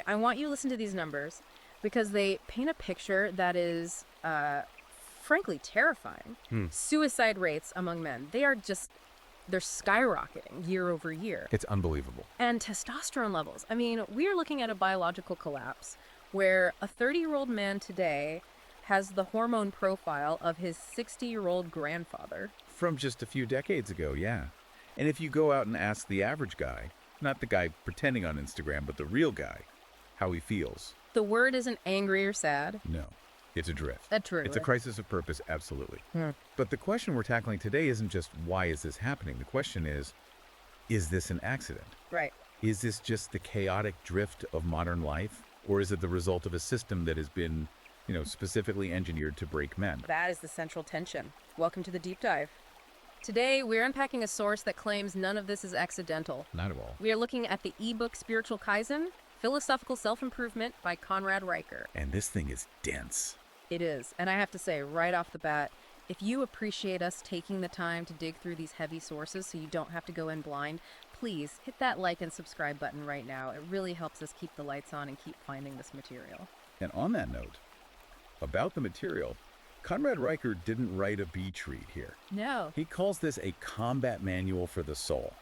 I want you to listen to these numbers because they paint a picture that is, frankly, terrifying. Suicide rates among men, they're skyrocketing year over year. It's unbelievable. And testosterone levels. I mean, we are looking at a biological collapse where a 30-year-old man today has the hormone profile of his 60-year-old grandfather. From just a few decades ago, yeah. And if you go out and ask the average guy, not the guy pretending on Instagram, but the real guy, how he feels. The word isn't angry or sad. No, it's a drift. Truly. It's a crisis of purpose, absolutely. But the question we're tackling today isn't just why is this happening? The question is this an accident? Right. Is this just the chaotic drift of modern life? Or is it the result of a system that has been, specifically engineered to break men? That is the central tension. Welcome to the deep dive. Today, we're unpacking a source that claims none of this is accidental. Not at all. We are looking at the ebook Spiritual Kaizen, Philosophical Self-Improvement by Conrad Riker. And this thing is dense. It is. And I have to say, right off the bat, if you appreciate us taking the time to dig through these heavy sources so you don't have to go in blind, please hit that like and subscribe button right now. It really helps us keep the lights on and keep finding this material. And on that note, about the material, Conrad Riker didn't write a beach read here. No. He calls this a combat manual for the soul.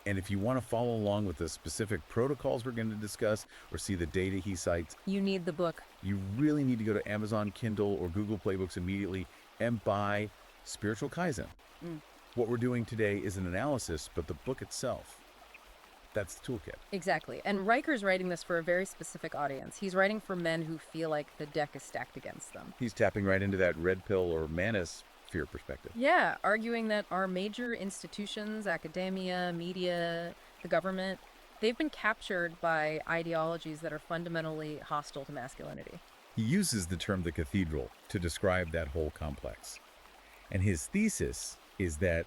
And if you want to follow along with the specific protocols we're going to discuss or see the data he cites, You need the book. you really need to go to Amazon Kindle or Google Play Books immediately and buy Spiritual Kaizen. What we're doing today is an analysis, but the book itself, that's the toolkit. Exactly. And Riker's writing this for a very specific audience. He's writing for men who feel like the deck is stacked against them. He's tapping right into that red pill or manosphere perspective. Yeah, arguing that our major institutions, academia, media, the government, they've been captured by ideologies that are fundamentally hostile to masculinity. He uses the term the cathedral to describe that whole complex. And his thesis is that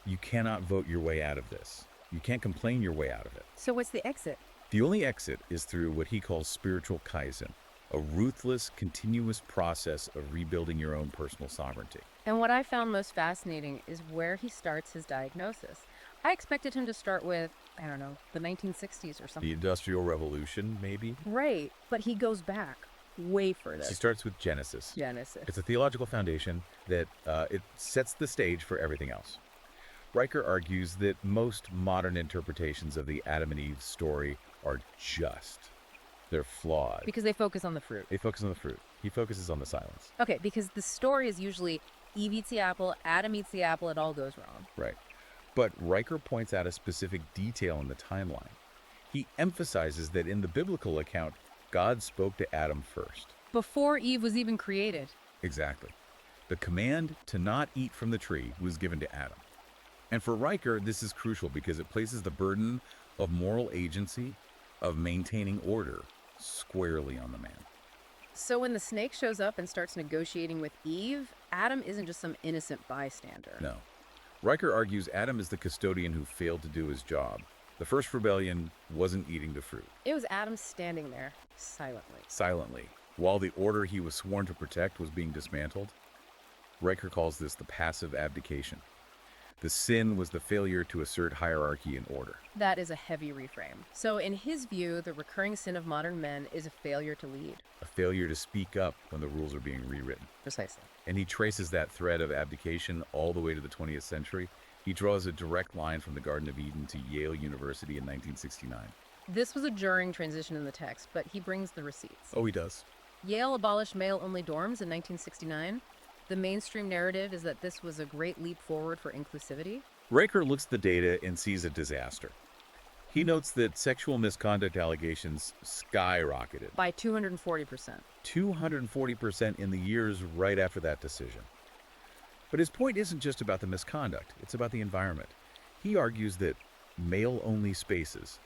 you cannot vote your way out of this. You can't complain your way out of it. So what's the exit? The only exit is through what he calls spiritual Kaizen, a ruthless, continuous process of rebuilding your own personal sovereignty. And what I found most fascinating is where he starts his diagnosis. I expected him to start with, the 1960s or something. The Industrial Revolution, maybe? Right, but he goes back way further. He starts with Genesis. Genesis. It's a theological foundation that it sets the stage for everything else. Riker argues that most modern interpretations of the Adam and Eve story are just. They're flawed. Because they focus on the fruit. They focus on the fruit. He focuses on the silence. Okay, because the story is usually Eve eats the apple, Adam eats the apple, it all goes wrong. Right. But Riker points out a specific detail in the timeline. He emphasizes that in the biblical account, God spoke to Adam first. Before Eve was even created. Exactly. The command to not eat from the tree was given to Adam. And for Riker, this is crucial because it places the burden of moral agency, of maintaining order, squarely on the man. So when the snake shows up and starts negotiating with Eve, Adam isn't just some innocent bystander. No. Riker argues Adam is the custodian who failed to do his job. The first rebellion wasn't eating the fruit. It was Adam standing there, silently. Silently, while the order he was sworn to protect was being dismantled. Riker calls this the passive abdication. The sin was the failure to assert hierarchy and order. That is a heavy reframe. So in his view, the recurring sin of modern men is a failure to lead. A failure to speak up when the rules are being rewritten. Precisely. And he traces that thread of abdication all the way to the 20th century. He draws a direct line from the Garden of Eden to Yale University in 1969. This was a jarring transition in the text, but he brings the receipts. Oh, he does. Yale abolished male-only dorms in 1969. The mainstream narrative is that this was a great leap forward for inclusivity. Riker looks at the data and sees a disaster. He notes that sexual misconduct allegations skyrocketed. By 240%. 240% in the years right after that decision. But his point isn't just about the misconduct, it's about the environment. He argues that male-only spaces,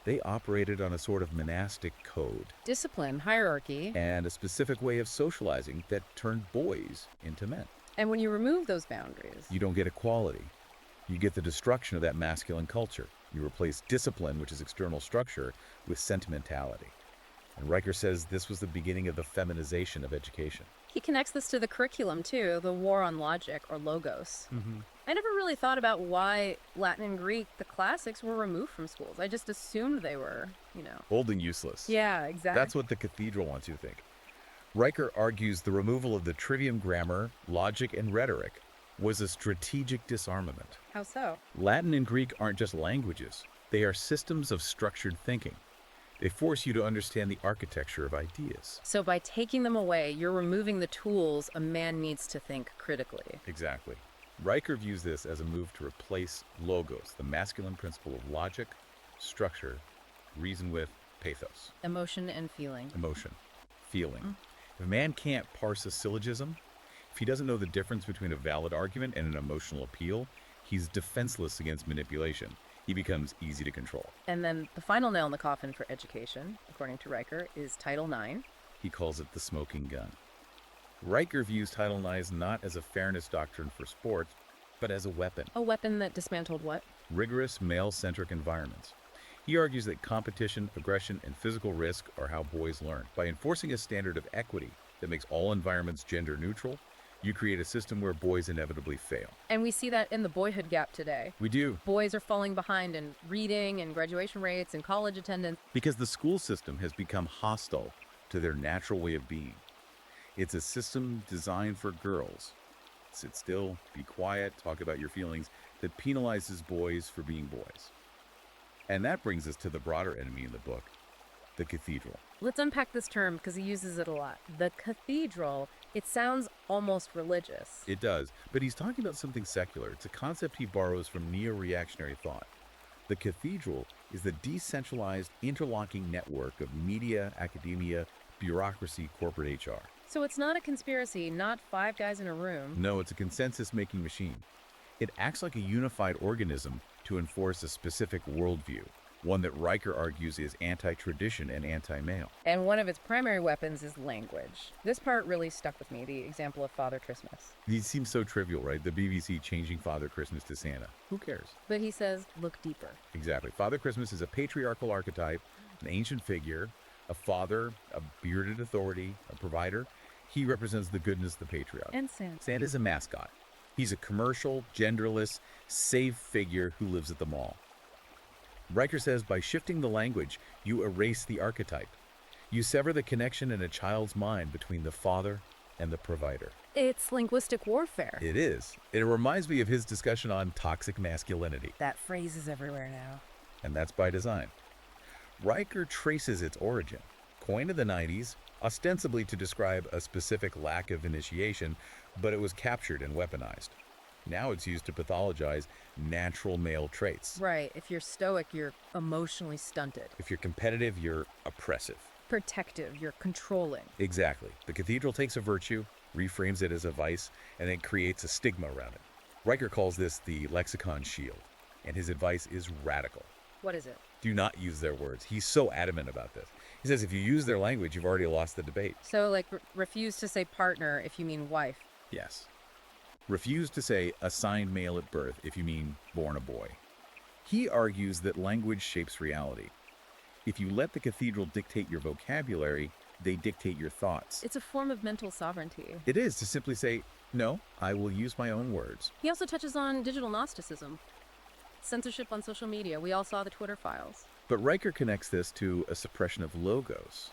they operated on a sort of monastic code. Discipline, hierarchy. And a specific way of socializing that turned boys into men. And when you remove those boundaries, You don't get equality. You get the destruction of that masculine culture. You replace discipline, which is external structure, with sentimentality. And Riker says this was the beginning of the feminization of education. He connects this to the curriculum, too, the war on logic, or logos. Mm-hmm. I never really thought about why Latin and Greek, the classics, were removed from schools. I just assumed they were. Old and useless. Yeah, exactly. That's what the cathedral wants you to think. Riker argues the removal of the trivium grammar, logic, and rhetoric was a strategic disarmament. How so? Latin and Greek aren't just languages, they are systems of structured thinking. They force you to understand the architecture of ideas. So by taking them away, you're removing the tools a man needs to think critically. Exactly. Riker views this as a move to replace logos, the masculine principle of logic, structure, reason with pathos. Emotion and feeling. Emotion, feeling. If a man can't parse a syllogism, if he doesn't know the difference between a valid argument and an emotional appeal, he's defenseless against manipulation. He becomes easy to control. And then the final nail in the coffin for education, according to Riker, is Title IX. He calls it the smoking gun. Riker views Title IX not as a fairness doctrine for sports, but as a weapon. A weapon that dismantled what? Rigorous male-centric environments. He argues that competition, aggression, and physical risk are how boys learn. By enforcing a standard of equity that makes all environments gender neutral, you create a system where boys inevitably fail. And we see that in the boyhood gap today. We do. Boys are falling behind in reading and graduation rates and college attendance. Because the school system has become hostile to their natural way of being. It's a system designed for girls. Sit still, be quiet, talk about your feelings, that penalizes boys for being boys. And that brings us to the broader enemy in the book, the cathedral. Let's unpack this term because he uses it a lot. The cathedral, it sounds almost religious. It does, but he's talking about something secular. It's a concept he borrows from neo-reactionary thought. The cathedral is the decentralized, interlocking network of media, academia, bureaucracy, corporate HR. So it's not a conspiracy, not five guys in a room. No, it's a consensus-making machine. It acts like a unified organism to enforce a specific worldview, one that Riker argues is anti-tradition and anti-male. And one of its primary weapons is language. This part really stuck with me, the example of Father Christmas. These seem so trivial, right? The BBC changing Father Christmas to Santa. Who cares? But he says, look deeper. Exactly. Father Christmas is a patriarchal archetype, an ancient figure, a father, a bearded authority, a provider. He represents the goodness of the patriarch. And Santa. Santa's a mascot. He's a commercial, genderless, safe figure who lives at the mall. Riker says by shifting the language, you erase the archetype. You sever the connection in a child's mind between the father and the provider. It's linguistic warfare. It is. It reminds me of his discussion on toxic masculinity. That phrase is everywhere now. And that's by design. Riker traces its origin. Coined in the 90s, ostensibly to describe a specific lack of initiation, but it was captured and weaponized. Now it's used to pathologize natural male traits. Right. If you're stoic, you're emotionally stunted. If you're competitive, you're oppressive. Protective, you're controlling. Exactly. The cathedral takes a virtue, reframes it as a vice, and then creates a stigma around it. Riker calls this the lexicon shield, and his advice is radical. What is it? Do not use their words. He's so adamant about this. He says if you use their language, you've already lost the debate. So, like, refuse to say partner if you mean wife. Yes. Refuse to say assigned male at birth if you mean born a boy. He argues that language shapes reality. If you let the cathedral dictate your vocabulary, they dictate your thoughts. It's a form of mental sovereignty. It is to simply say, no, I will use my own words. He also touches on digital Gnosticism. Censorship on social media. We all saw the Twitter files. But Riker connects this to a suppression of logos.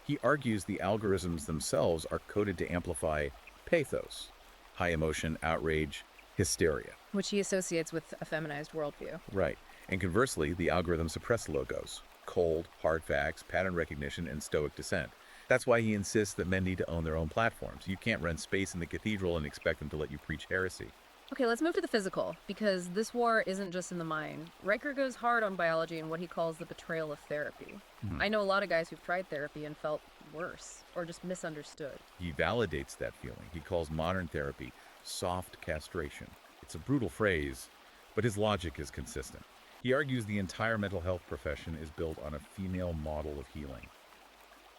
He argues the algorithms themselves are coded to amplify pathos, high emotion, outrage, hysteria. Which he associates with a feminized worldview. Right. And conversely, the algorithms suppress logos, cold, hard facts, pattern recognition, and stoic dissent. That's why he insists that men need to own their own platforms. You can't rent space in the cathedral and expect them to let you preach heresy. Okay, let's move to the physical, because this war isn't just in the mind. Riker goes hard on biology and what he calls the betrayal of therapy. I know a lot of guys who've tried therapy and felt worse, or just misunderstood. He validates that feeling. He calls modern therapy soft castration. It's a brutal phrase, but his logic is consistent. He argues the entire mental health profession is built on a female model of healing.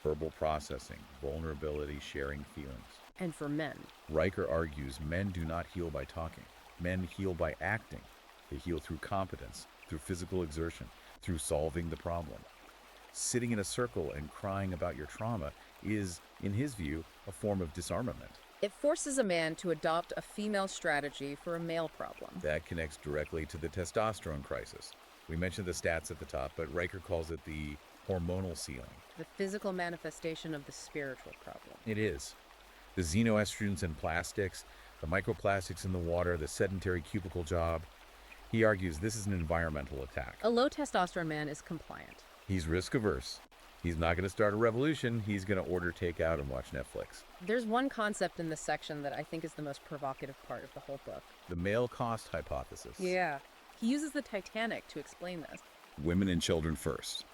Verbal processing, vulnerability, sharing feelings. And for men. Riker argues men do not heal by talking. Men heal by acting. They heal through competence, through physical exertion, through solving the problem. Sitting in a circle and crying about your trauma is, in his view, a form of disarmament. It forces a man to adopt a female strategy for a male problem. That connects directly to the testosterone crisis. We mentioned the stats at the top, but Riker calls it the hormonal ceiling. The physical manifestation of the spiritual problem. It is. The xenoestrogens in plastics, the microplastics in the water, the sedentary cubicle job. He argues this is an environmental attack. A low testosterone man is compliant. He's risk averse. He's not going to start a revolution. He's going to order takeout and watch Netflix. There's one concept in this section that I think is the most provocative part of the whole book. The male cost hypothesis. Yeah. He uses the Titanic to explain this. Women and children first.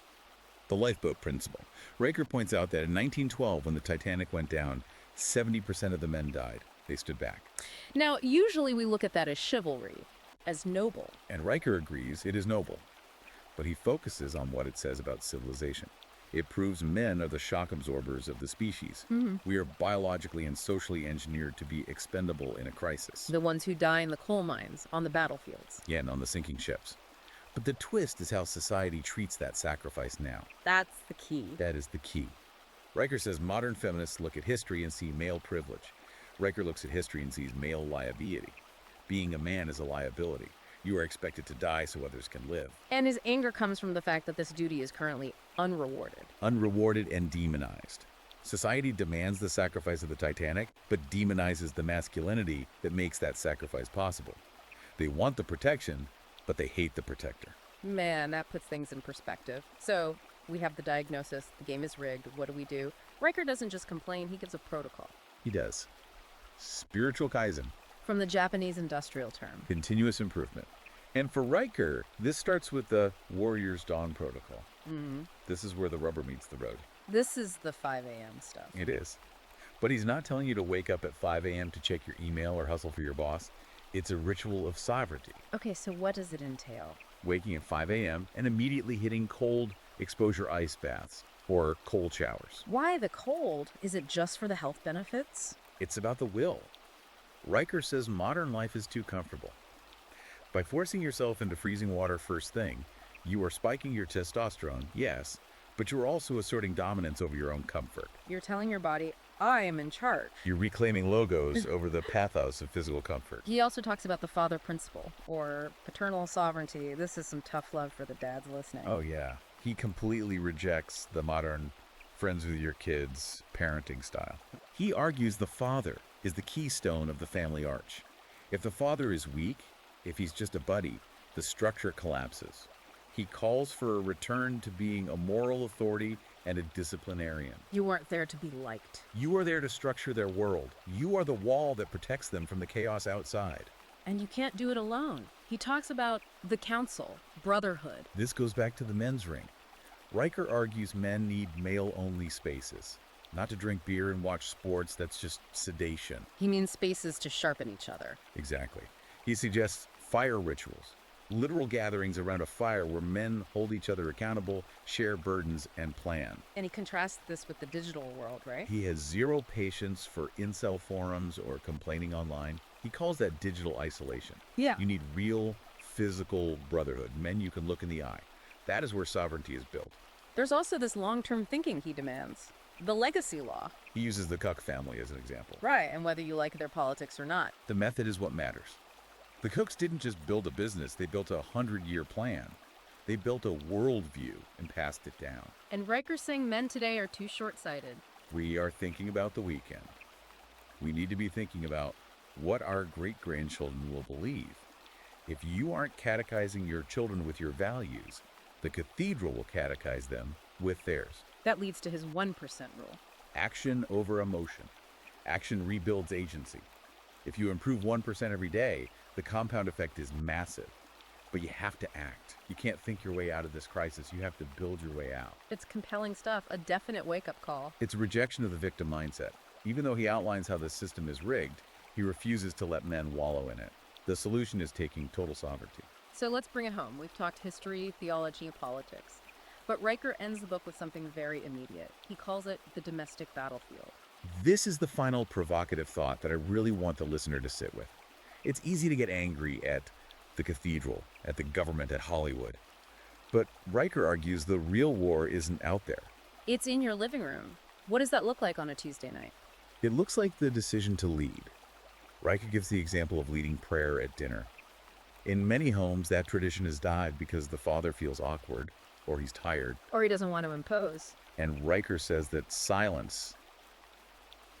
The lifeboat principle. Riker points out that in 1912, when the Titanic went down, 70% of the men died. They stood back. Now, usually we look at that as chivalry, as noble. And Riker agrees it is noble. But he focuses on what it says about civilization. It proves men are the shock absorbers of the species. We are biologically and socially engineered to be expendable in a crisis. The ones who die in the coal mines, on the battlefields. Yeah, and on the sinking ships. But the twist is how society treats that sacrifice now. That's the key. That is the key. Riker says modern feminists look at history and see male privilege. Riker looks at history and sees male liability. Being a man is a liability. You are expected to die so others can live. And his anger comes from the fact that this duty is currently unrewarded. Unrewarded and demonized. Society demands the sacrifice of the Titanic, but demonizes the masculinity that makes that sacrifice possible. They want the protection, but they hate the protector. Man, that puts things in perspective. So, we have the diagnosis, the game is rigged, what do? Riker doesn't just complain, he gives a protocol. He does. Spiritual Kaizen. From the Japanese industrial term. Continuous improvement. And for Riker, this starts with the Warrior's Dawn Protocol. This is where the rubber meets the road. This is the 5 a.m. stuff. It is. But he's not telling you to wake up at 5 a.m. to check your email or hustle for your boss. It's a ritual of sovereignty. Okay, so what does it entail? Waking at 5 a.m. and immediately hitting cold exposure ice baths or cold showers. Why the cold? Is it just for the health benefits? It's about the will. Riker says modern life is too comfortable. By forcing yourself into freezing water first thing, you are spiking your testosterone, yes, but you're also asserting dominance over your own comfort. You're telling your body, I am in charge. You're reclaiming logos over the pathos of physical comfort. He also talks about the father principle, or paternal sovereignty. This is some tough love for the dads listening. Oh, yeah. He completely rejects the modern friends with your kids parenting style. He argues the father is the keystone of the family arch. If the father is weak, if he's just a buddy, the structure collapses. He calls for a return to being a moral authority and a disciplinarian. You weren't there to be liked. You are there to structure their world. You are the wall that protects them from the chaos outside. And you can't do it alone. He talks about the council, brotherhood. This goes back to the men's ring. Riker argues men need male-only spaces. Not to drink beer and watch sports, that's just sedation. He means spaces to sharpen each other. Exactly. He suggests fire rituals. Literal gatherings around a fire where men hold each other accountable, share burdens, and plan. And he contrasts this with the digital world, right? He has zero patience for incel forums or complaining online. He calls that digital isolation. Yeah. You need real, physical brotherhood, men you can look in the eye. That is where sovereignty is built. There's also this long-term thinking he demands. The legacy law. He uses the Cuck family as an example. Right, and whether you like their politics or not. The method is what matters. The Cooks didn't just build a business, they built a 100-year plan. They built a worldview and passed it down. And Riker's saying men today are too short-sighted. We are thinking about the weekend. We need to be thinking about what our great-grandchildren will believe. If you aren't catechizing your children with your values, the cathedral will catechize them with theirs. That leads to his 1% rule. Action over emotion. Action rebuilds agency. If you improve 1% every day, the compound effect is massive. But you have to act. You can't think your way out of this crisis. You have to build your way out. It's compelling stuff, a definite wake-up call. It's a rejection of the victim mindset. Even though he outlines how the system is rigged, he refuses to let men wallow in it. The solution is taking total sovereignty. So let's bring it home. We've talked history, theology, and politics. But Riker ends the book with something very immediate. He calls it the domestic battlefield. This is the final provocative thought that I really want the listener to sit with. It's easy to get angry at the cathedral, at the government, at Hollywood. But Riker argues the real war isn't out there. It's in your living room. What does that look like on a Tuesday night? It looks like the decision to lead. Riker gives the example of leading prayer at dinner. In many homes, that tradition has died because the father feels awkward, or he's tired, Or he doesn't want to impose. and Riker says that silence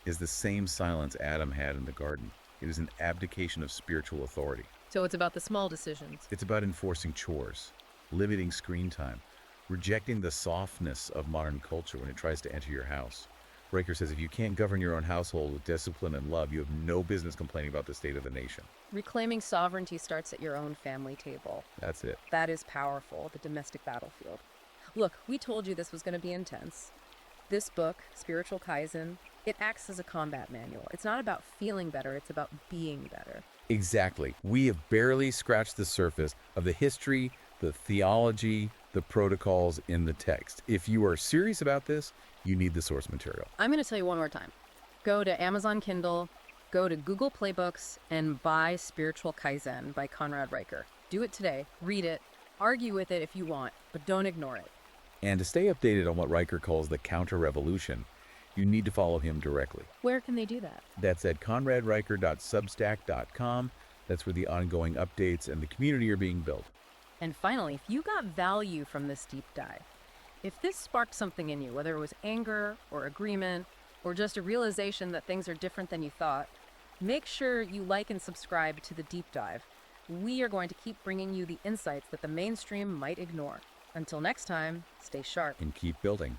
is the same silence Adam had in the garden. It is an abdication of spiritual authority. So it's about the small decisions. It's about enforcing chores, limiting screen time, rejecting the softness of modern culture when it tries to enter your house. Riker says if you can't govern your own household with discipline and love, you have no business complaining about the state of the nation. Reclaiming sovereignty starts at your own family table. That's it. That is powerful, the domestic battlefield. Look, we told you this was going to be intense. This book, Spiritual Kaizen, it acts as a combat manual. It's not about feeling better, it's about being better. Exactly. We have barely scratched the surface of the history, the theology, the protocols in the text. If you are serious about this, you need the source material. I'm going to tell you one more time. Go to Amazon Kindle, go to Google Playbooks, and buy Spiritual Kaizen by Conrad Riker. Do it today. Read it. Argue with it if you want, but don't ignore it. And to stay updated on what Riker calls the counter-revolution, you need to follow him directly. Where can they do that? That's at conradriker.substack.com. That's where the ongoing updates and the community are being built. And finally, if you got value from this deep dive, if this sparked something in you, whether it was anger or agreement or just a realization that things are different than you thought, make sure you like and subscribe to the deep dive. We are going to keep bringing you the insights that the mainstream might ignore. Until next time, stay sharp. And keep building.